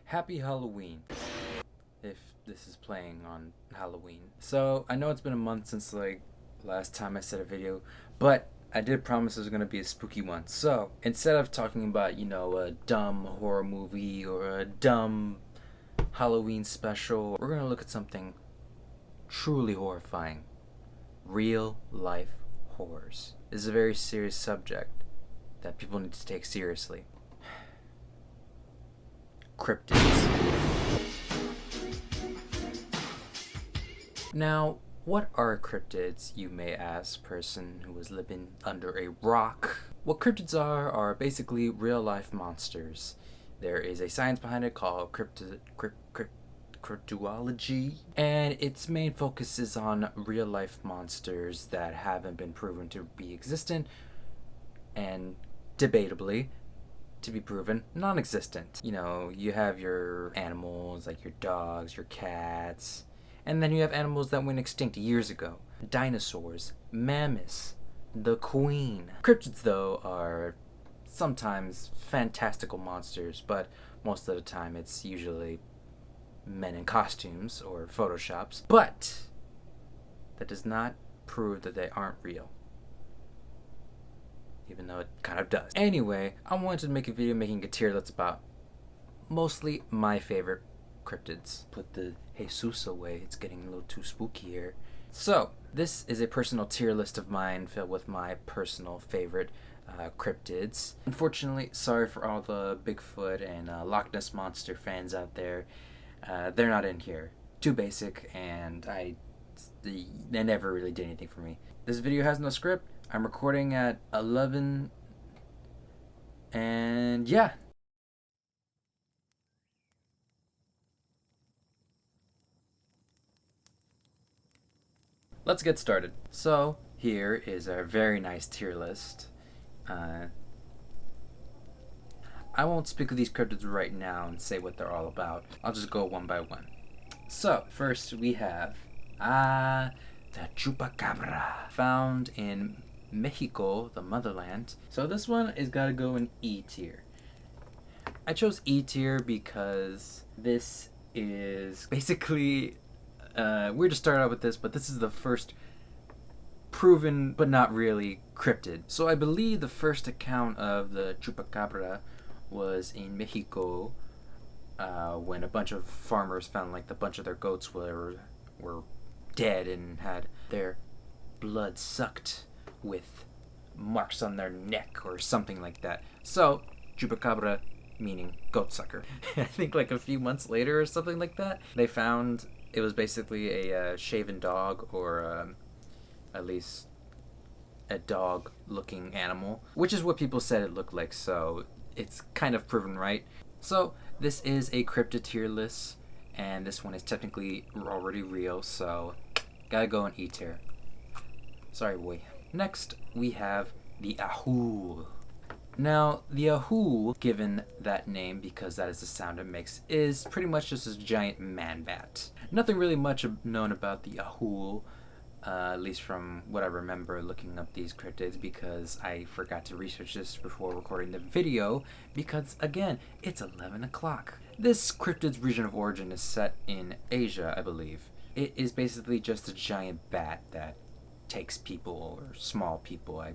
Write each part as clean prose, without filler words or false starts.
Happy Halloween, if this is playing on Halloween. So, I know it's been a month since, last time I said a video, but I did promise it was going to be a spooky one. So, instead of talking about, a dumb horror movie or a dumb Halloween special, we're going to look at something truly horrifying. Real life horrors. This is a very serious subject that people need to take seriously. Cryptids. Now, what are cryptids, you may ask, person who is living under a rock? What cryptids are basically real-life monsters. There is a science behind it called cryptozoology, and its main focus is on real-life monsters that haven't been proven to be existent, and debatably, to be proven non-existent. You have your animals like your dogs, your cats, and then you have animals that went extinct years ago. Dinosaurs, mammoths, the queen. Cryptids, though, are sometimes fantastical monsters, but most of the time it's usually men in costumes or photoshops. But that does not prove that they aren't real, even though it kind of does. Anyway, I wanted to make a video making a tier list about mostly my favorite cryptids. Put the Jesus away, it's getting a little too spooky here. So, this is a personal tier list of mine filled with my personal favorite cryptids. Unfortunately, sorry for all the Bigfoot and Loch Ness Monster fans out there. They're not in here. Too basic, and they never really did anything for me. This video has no script. I'm recording at 11, and yeah. Let's get started. So, here is our very nice tier list. I won't speak of these cryptids right now and say what they're all about. I'll just go one by one. So, first we have the chupacabra, found in Mexico, the motherland. So this one is gotta go in E tier. I chose E tier because this is basically weird to start out with this, but this is the first proven but not really cryptid. So I believe the first account of the chupacabra was in Mexico when a bunch of farmers found a bunch of their goats were dead and had their blood sucked with marks on their neck or something like that. So, chupacabra meaning goat sucker. I think a few months later or something like that, they found it was basically a shaven dog, or at least a dog looking animal, which is what people said it looked like, so it's kind of proven right. So this is a cryptid tier list, and this one is technically already real, so gotta go in E tier. Sorry, boy. Next, we have the Ahul. Now, the Ahul, given that name because that is the sound it makes, is pretty much just a giant man-bat. Nothing really much known about the Ahul, at least from what I remember looking up these cryptids, because I forgot to research this before recording the video, because, again, it's 11 o'clock. This cryptid's region of origin is set in Asia, I believe. It is basically just a giant bat that takes people, or small people, I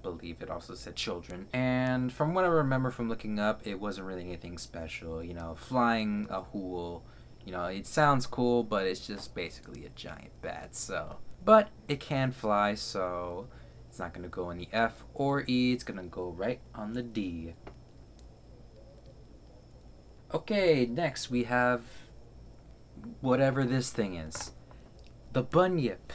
believe it also said children. And from what I remember from looking up, it wasn't really anything special. Flying Ahul, it sounds cool, but it's just basically a giant bat, so. But it can fly, so it's not going to go in the F or E, it's going to go right on the D. Okay, next we have whatever this thing is. The bunyip.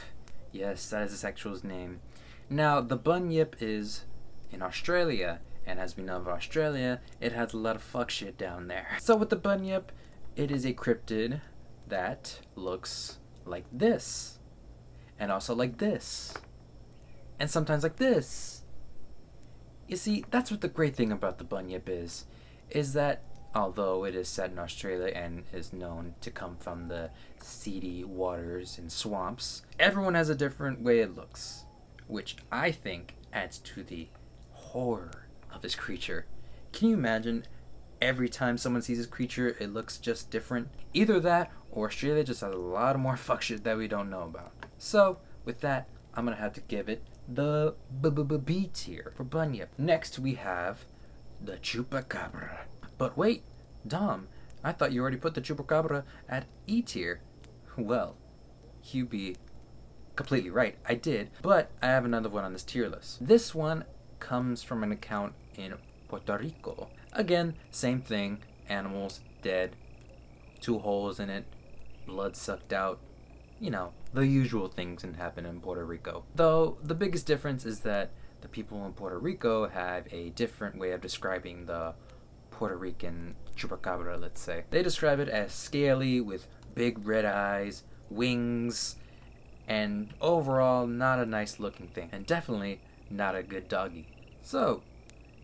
Yes, that is its actual name. Now, the bunyip is in Australia, and as we know of Australia, it has a lot of fuck shit down there. So with the bunyip, it is a cryptid that looks like this, and also like this, and sometimes like this. You see, that's what the great thing about the bunyip is that although it is set in Australia and is known to come from the seedy waters and swamps, everyone has a different way it looks, which I think adds to the horror of this creature. Can you imagine every time someone sees this creature, it looks just different. Either that, or Australia just has a lot of more fuck shit that we don't know about. So, with that, I'm gonna have to give it the B tier for Bunyip. Next, we have the Chupacabra. But wait, Dom, I thought you already put the Chupacabra at E tier. Well, you be completely right, I did, but I have another one on this tier list. This one comes from an account in Puerto Rico. Again, same thing, animals dead, 2 holes in it, blood sucked out, you know, the usual things that happen in Puerto Rico. Though the biggest difference is that the people in Puerto Rico have a different way of describing the Puerto Rican chupacabra, let's say. They describe it as scaly with big red eyes, wings, and overall not a nice looking thing, and definitely not a good doggy. So,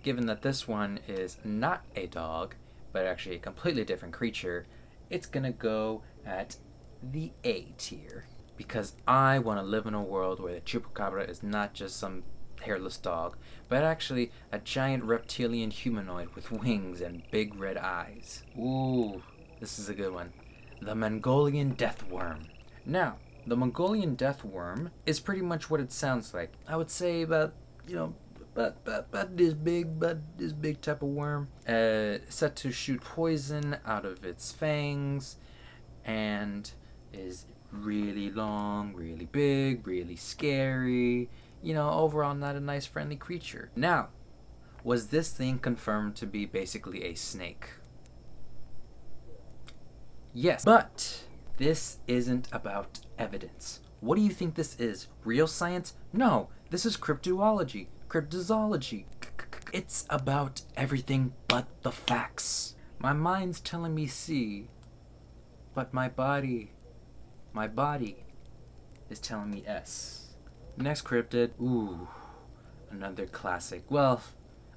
given that this one is not a dog, but actually a completely different creature, it's gonna go at the A tier. Because I want to live in a world where the chupacabra is not just some hairless dog, but actually a giant reptilian humanoid with wings and big red eyes. Ooh, this is a good one. The Mongolian death worm. Now, the Mongolian death worm is pretty much what it sounds like. I would say about this big type of worm. Set to shoot poison out of its fangs, and is really long, really big, really scary. You know, overall not a nice friendly creature. Now, was this thing confirmed to be basically a snake? Yes, but this isn't about evidence. What do you think this is? Real science? No, this is cryptozoology. Cryptozoology. It's about everything but the facts. My mind's telling me C, but my body is telling me S. Next cryptid. Ooh, another classic. Well,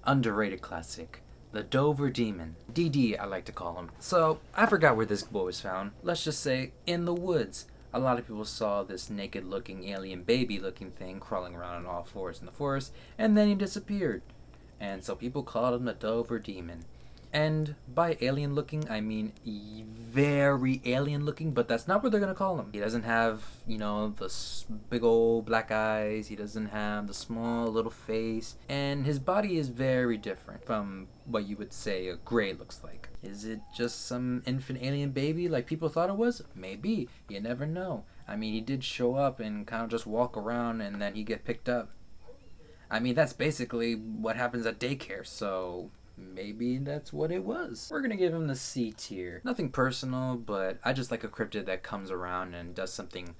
underrated classic. The Dover Demon. DD, I like to call him. So, I forgot where this boy was found. Let's just say, in the woods. A lot of people saw this naked-looking, alien baby-looking thing crawling around on all fours in the forest, and then he disappeared. And so people called him the Dover Demon. And by alien-looking, I mean very alien-looking, but that's not what they're gonna call him. He doesn't have, you know, the big old black eyes. He doesn't have the small little face. And his body is very different from what you would say a gray looks like. Is it just some infant alien baby like people thought it was? Maybe. You never know. I mean, he did show up and kind of just walk around and then he get picked up. I mean, that's basically what happens at daycare, so maybe that's what it was. We're gonna give him the C tier. Nothing personal, but I just like a cryptid that comes around and does something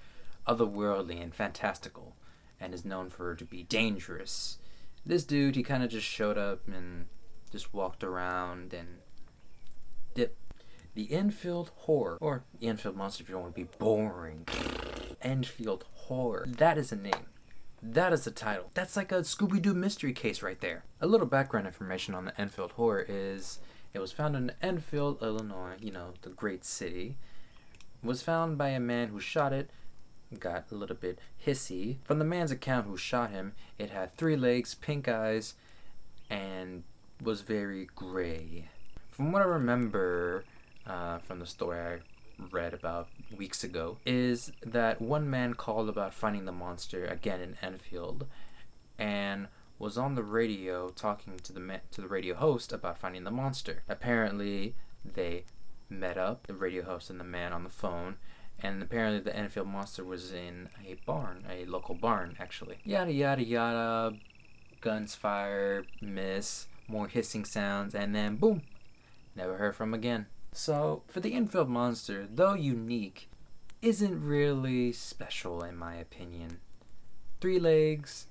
otherworldly and fantastical and is known for to be dangerous. This dude, he kind of just showed up and just walked around and dip. The Enfield Horror, or the Enfield Monster if you don't want to be boring. Enfield Horror. That is a name. That is the title. That's like a Scooby-Doo mystery case right there. A little background information on the Enfield Horror is it was found in Enfield, Illinois, you know, the great city. It was found by a man who shot it, got a little bit hissy. From the man's account who shot him, it had 3 legs, pink eyes, and was very gray. From what I remember from the story I read about weeks ago, is that one man called about finding the monster again in Enfield and was on the radio talking to the radio host about finding the monster. Apparently they met up, the radio host and the man on the phone, and apparently the Enfield monster was in a barn, a local barn actually. Yada yada yada, guns fire, miss, more hissing sounds, and then boom, never heard from again. So, for the Enfield monster, though unique, isn't really special in my opinion. 3 legs,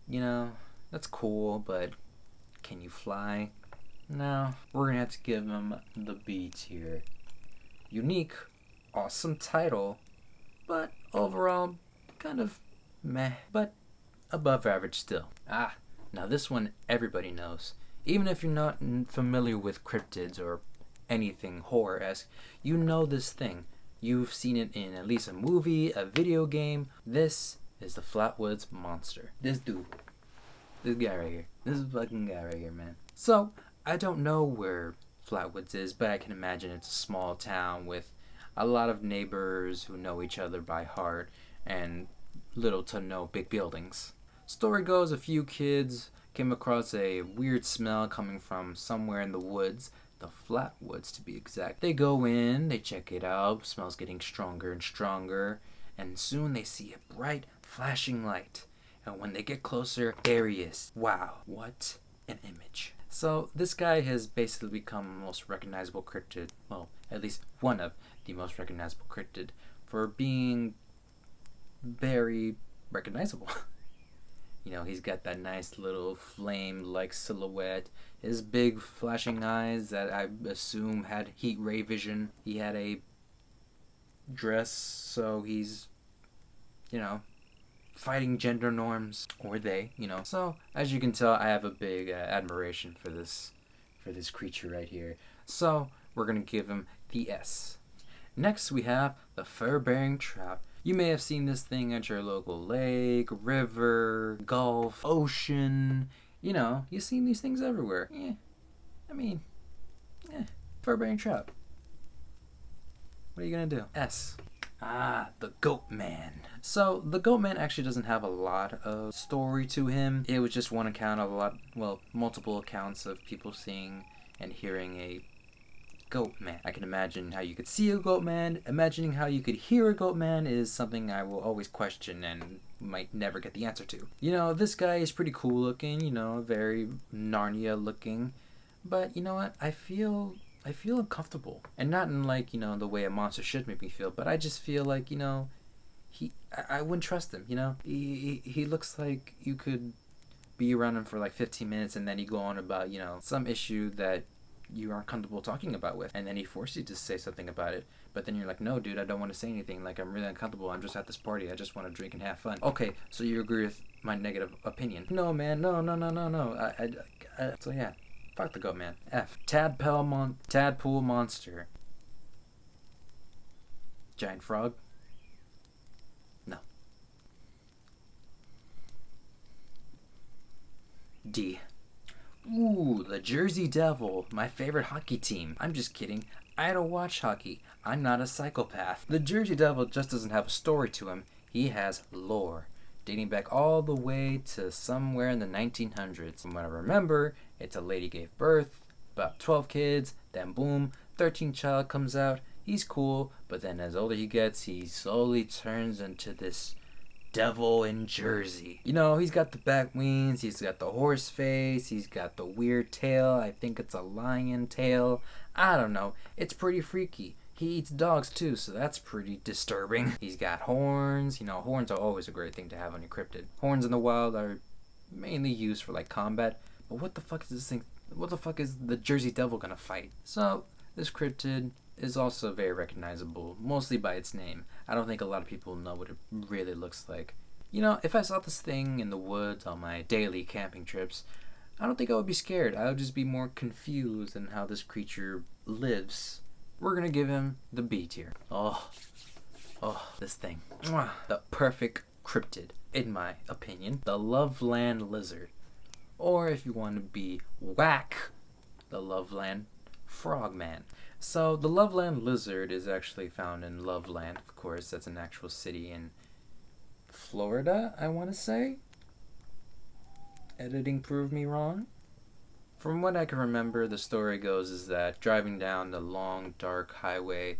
you know, that's cool, but can you fly? No, we're gonna have to give him the B tier. Unique, awesome title, but overall, kind of meh, but above average still. Now this one everybody knows. Even if you're not familiar with cryptids or anything horror-esque, you know this thing. You've seen it in at least a movie, a video game. This is the Flatwoods Monster. This dude. This guy right here. This fucking guy right here, man. So, I don't know where Flatwoods is, but I can imagine it's a small town with a lot of neighbors who know each other by heart and little to no big buildings. Story goes, a few kids came across a weird smell coming from somewhere in the woods, the Flatwoods to be exact. They go in, they check it out, smells getting stronger and stronger, and soon they see a bright flashing light. And when they get closer, there he is. Wow, what an image. So this guy has basically become the most recognizable cryptid, well, at least one of the most recognizable cryptid, for being very recognizable. You know, he's got that nice little flame-like silhouette, his big flashing eyes that I assume had heat ray vision. He had a dress, so he's, you know, fighting gender norms, or they, you know. So as you can tell, I have a big admiration for this creature right here. So we're gonna give him the S. Next we have the fur-bearing trout. You may have seen this thing at your local lake, river, gulf, ocean. You know, you've seen these things everywhere. Fur-bearing trout. What are you gonna do? S. The Goat Man. So, the Goat Man actually doesn't have a lot of story to him. It was just one account of multiple accounts of people seeing and hearing a goat man. I can imagine how you could see a goat man. Imagining how you could hear a goat man is something I will always question and might never get the answer to. You know, this guy is pretty cool looking, you know, very Narnia looking. But you know what? I feel uncomfortable. And not in like, you know, the way a monster should make me feel, but I just feel like, you know, I wouldn't trust him, you know? He looks like you could be around him for like 15 minutes and then you go on about, you know, some issue that you aren't comfortable talking about with, and then he forces you to say something about it, but then you're like, no dude, I don't want to say anything, like I'm really uncomfortable, I'm just at this party, I just want to drink and have fun. Okay, so you agree with my negative opinion? No man, no. So yeah, fuck the Goat Man. F. Tadpole monster. Giant frog? No. D. Ooh, the Jersey Devil, my favorite hockey team. I'm just kidding. I don't watch hockey. I'm not a psychopath. The Jersey Devil just doesn't have a story to him. He has lore, dating back all the way to somewhere in the 1900s. From what I remember, it's a lady gave birth, about 12 kids, then boom, 13th child comes out. He's cool, but then as older he gets, he slowly turns into this devil in Jersey. You know, he's got the back wings, he's got the horse face, he's got the weird tail. I think it's a lion tail. I don't know. It's pretty freaky. He eats dogs too, so that's pretty disturbing. He's got horns. You know, horns are always a great thing to have on your cryptid. Horns in the wild are mainly used for like combat, but what the fuck is this thing? What the fuck is the Jersey Devil gonna fight? So, this cryptid is also very recognizable, mostly by its name. I don't think a lot of people know what it really looks like. You know, if I saw this thing in the woods on my daily camping trips, I don't think I would be scared. I would just be more confused in how this creature lives. We're gonna give him the B tier. Oh, this thing. The perfect cryptid, in my opinion. The Loveland Lizard. Or if you want to be whack, the Loveland Frogman. So the Loveland Lizard is actually found in Loveland, of course. That's an actual city in Florida, I want to say. Editing proved me wrong. From what I can remember, the story goes is that driving down the long, dark highway,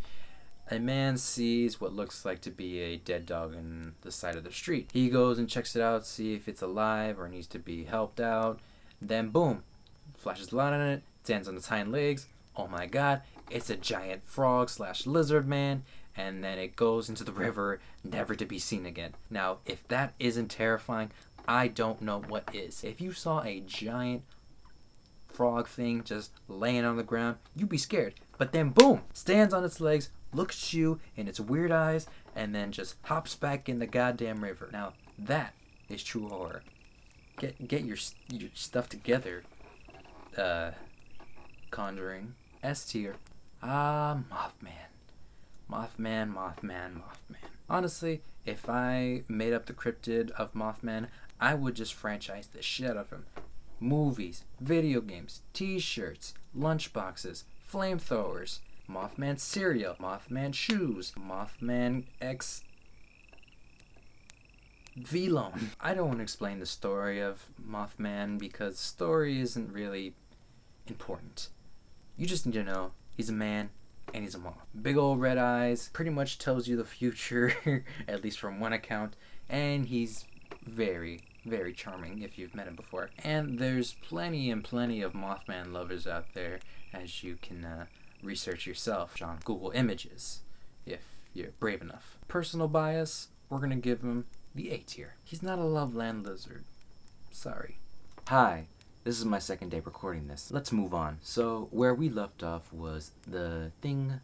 a man sees what looks like to be a dead dog in the side of the street. He goes and checks it out, see if it's alive or needs to be helped out. Then boom, flashes the light on it, stands on its hind legs. Oh my god, it's a giant frog / lizard man, and then it goes into the river, never to be seen again. Now, if that isn't terrifying, I don't know what is. If you saw a giant frog thing just laying on the ground, you'd be scared. But then boom, stands on its legs, looks at you in its weird eyes, and then just hops back in the goddamn river. Now, that is true horror. Get your stuff together, Conjuring. S tier. Mothman. Mothman. Honestly, if I made up the cryptid of Mothman, I would just franchise the shit out of him. Movies, video games, t-shirts, lunchboxes, flamethrowers, Mothman cereal, Mothman shoes, Mothman X V-Lone. I don't want to explain the story of Mothman because the story isn't really important. You just need to know he's a man and he's a moth. Big old red eyes, pretty much tells you the future, at least from one account, and he's very, very charming if you've met him before. And there's plenty and plenty of Mothman lovers out there, as you can research yourself on Google Images, if you're brave enough. Personal bias, we're gonna give him the A tier. He's not a Loveland lizard. Sorry. Hi, this is my second day recording this. Let's move on. So, where we left off was the thing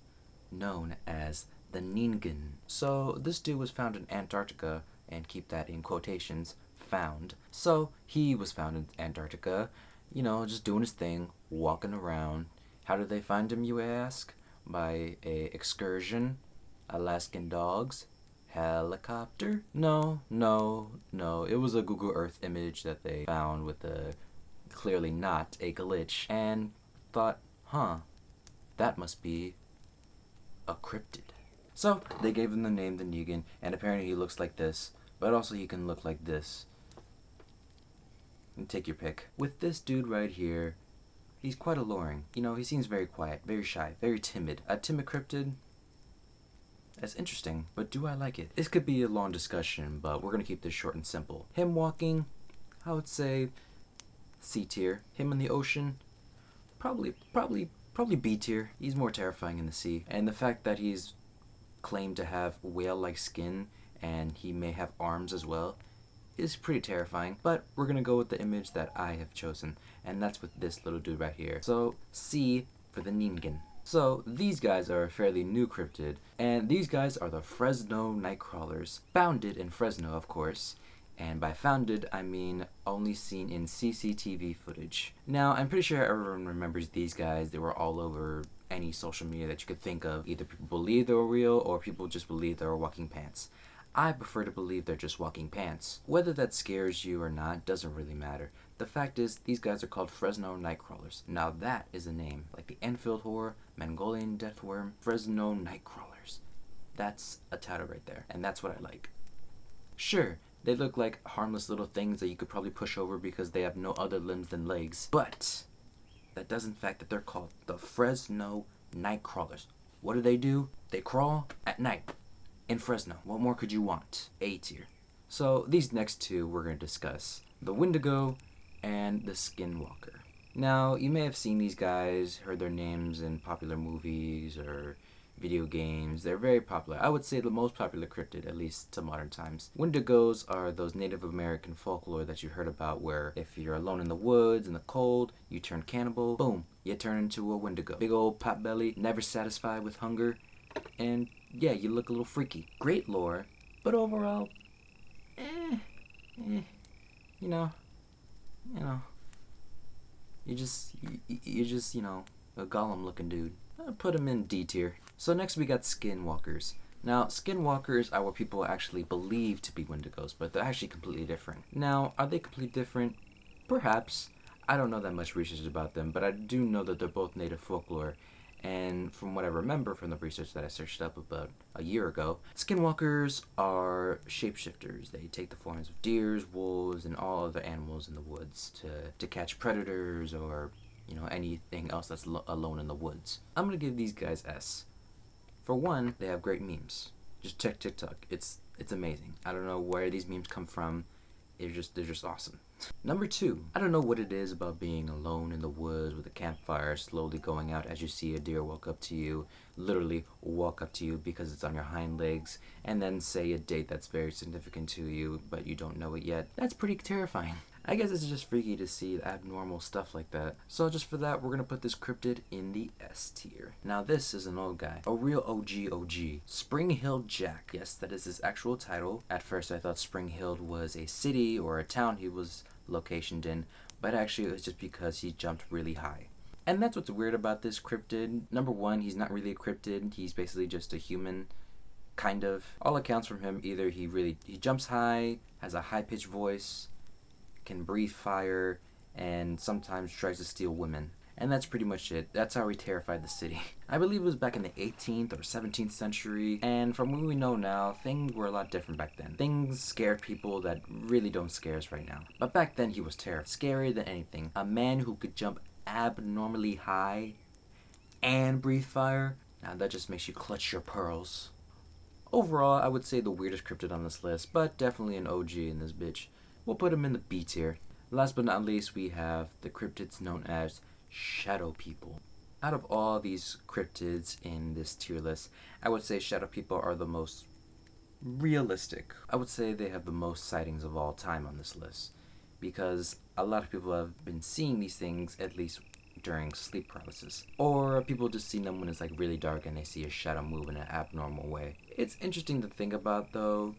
known as the Ningen. So, this dude was found in Antarctica, and keep that in quotations, found. So, he was found in Antarctica, you know, just doing his thing, walking around. How did they find him, you ask? By a excursion, Alaskan dogs, helicopter? No. It was a Google Earth image that they found with a clearly not a glitch, and thought, that must be a cryptid. So they gave him the name the Negan, and apparently he looks like this, but also he can look like this. And take your pick. With this dude right here, he's quite alluring. You know, he seems very quiet, very shy, very timid. A timid cryptid? That's interesting, but do I like it? This could be a long discussion, but we're gonna keep this short and simple. Him walking, I would say C tier. Him in the ocean, probably B tier. He's more terrifying in the sea. And the fact that he's claimed to have whale-like skin and he may have arms as well is pretty terrifying. But we're gonna go with the image that I have chosen, and that's with this little dude right here. So C for the Ningen. So these guys are a fairly new cryptid, and these guys are the Fresno Nightcrawlers. Founded in Fresno, of course. And by founded, I mean only seen in CCTV footage. Now, I'm pretty sure everyone remembers these guys. They were all over any social media that you could think of. Either people believe they were real, or people just believe they were walking pants. I prefer to believe they're just walking pants. Whether that scares you or not doesn't really matter. The fact is, these guys are called Fresno Nightcrawlers. Now that is a name. Like the Enfield Horror, Mongolian Deathworm, Fresno Nightcrawlers. That's a title right there, and that's what I like. Sure, they look like harmless little things that you could probably push over because they have no other limbs than legs. But that doesn't fact that they're called the Fresno Nightcrawlers. What do? They crawl at night in Fresno. What more could you want? A tier. So these next two we're going to discuss. The Wendigo and the Skinwalker. Now, you may have seen these guys, heard their names in popular movies or video games. They're very popular. I would say the most popular cryptid, at least to modern times. Wendigos are those Native American folklore that you heard about where if you're alone in the woods in the cold, you turn cannibal, boom, you turn into a Wendigo. Big old pot belly, never satisfied with hunger, and yeah, you look a little freaky. Great lore, but overall, you know, you just, a golem looking dude. I'll put him in D tier. So next we got Skinwalkers. Now, Skinwalkers are what people actually believe to be Wendigos, but they're actually completely different. Now, are they completely different? Perhaps. I don't know that much research about them, but I do know that they're both native folklore. And from what I remember from the research that I searched up about a year ago, Skinwalkers are shapeshifters. They take the forms of deers, wolves, and all other animals in the woods to catch predators or, anything else that's alone in the woods. I'm going to give these guys S. For one, they have great memes. Just check TikTok. It's amazing. I don't know where these memes come from. They're just awesome. Number 2, I don't know what it is about being alone in the woods with a campfire slowly going out as you see a deer literally walk up to you because it's on your hind legs, and then say a date that's very significant to you, but you don't know it yet. That's pretty terrifying. I guess it's just freaky to see abnormal stuff like that. So just for that, we're going to put this cryptid in the S tier. Now this is an old guy. A real OG. Spring Hill Jack. Yes, that is his actual title. At first I thought Spring Hill was a city or a town he was locationed in, but actually it was just because he jumped really high. And that's what's weird about this cryptid. Number 1, he's not really a cryptid. He's basically just a human, kind of. All accounts from him, either he jumps high, has a high-pitched voice, can breathe fire, and sometimes tries to steal women. And that's pretty much it. That's how he terrified the city. I believe it was back in the 18th or 17th century, and from what we know now, things were a lot different back then. Things scared people that really don't scare us right now. But back then he was terrible. Scarier than anything. A man who could jump abnormally high and breathe fire. Now that just makes you clutch your pearls. Overall, I would say the weirdest cryptid on this list, but definitely an OG in this bitch. We'll put him in the B tier. Last but not least, we have the cryptids known as shadow people. Out of all these cryptids in this tier list, I would say shadow people are the most realistic. I would say they have the most sightings of all time on this list, because a lot of people have been seeing these things at least during sleep paralysis, or people just see them when it's like really dark and they see a shadow move in an abnormal way. It's interesting to think about, though.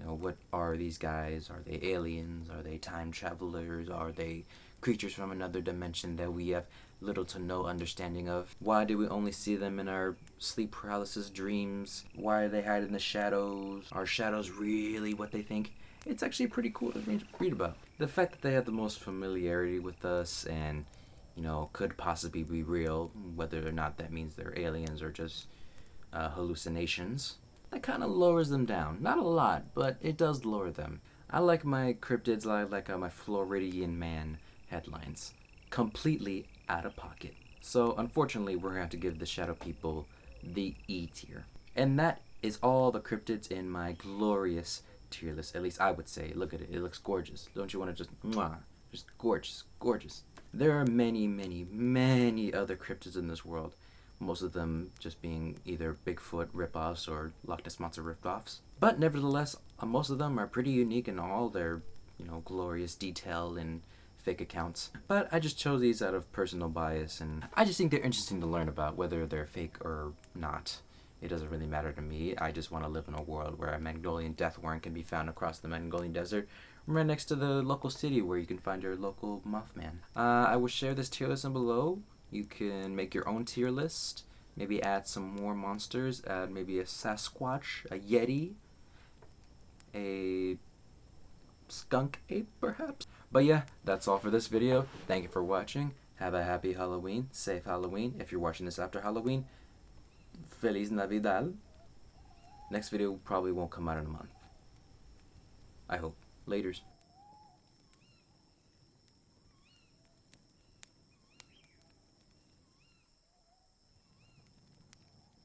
What are these guys? Are they aliens? Are they time travelers? Are they creatures from another dimension that we have little to no understanding of? Why do we only see them in our sleep paralysis dreams? Why are they hiding in the shadows? Are shadows really what they think? It's actually pretty cool to read about. The fact that they have the most familiarity with us and, could possibly be real, whether or not that means they're aliens or just hallucinations, that kind of lowers them down. Not a lot, but it does lower them. I like my cryptids like my Floridian man headlines. Completely out of pocket. So unfortunately, we're going to have to give the shadow people the E tier. And that is all the cryptids in my glorious tier list. At least I would say. Look at it. It looks gorgeous. Don't you want to just, mwah, just gorgeous, gorgeous. There are many, many, many other cryptids in this world. Most of them just being either Bigfoot ripoffs or Loch Ness Monster ripoffs. But nevertheless, most of them are pretty unique in all their, glorious detail and fake accounts. But I just chose these out of personal bias, and I just think they're interesting to learn about, whether they're fake or not. It doesn't really matter to me. I just want to live in a world where a Mongolian death warrant can be found across the Mongolian desert, right next to the local city where you can find your local Mothman. I will share this tier list below. You can make your own tier list. Maybe add some more monsters. Add maybe a Sasquatch, a Yeti, a skunk ape, perhaps. But yeah, that's all for this video. Thank you for watching. Have a happy Halloween. Safe Halloween. If you're watching this after Halloween, Feliz Navidad. Next video probably won't come out in a month. I hope. Laters.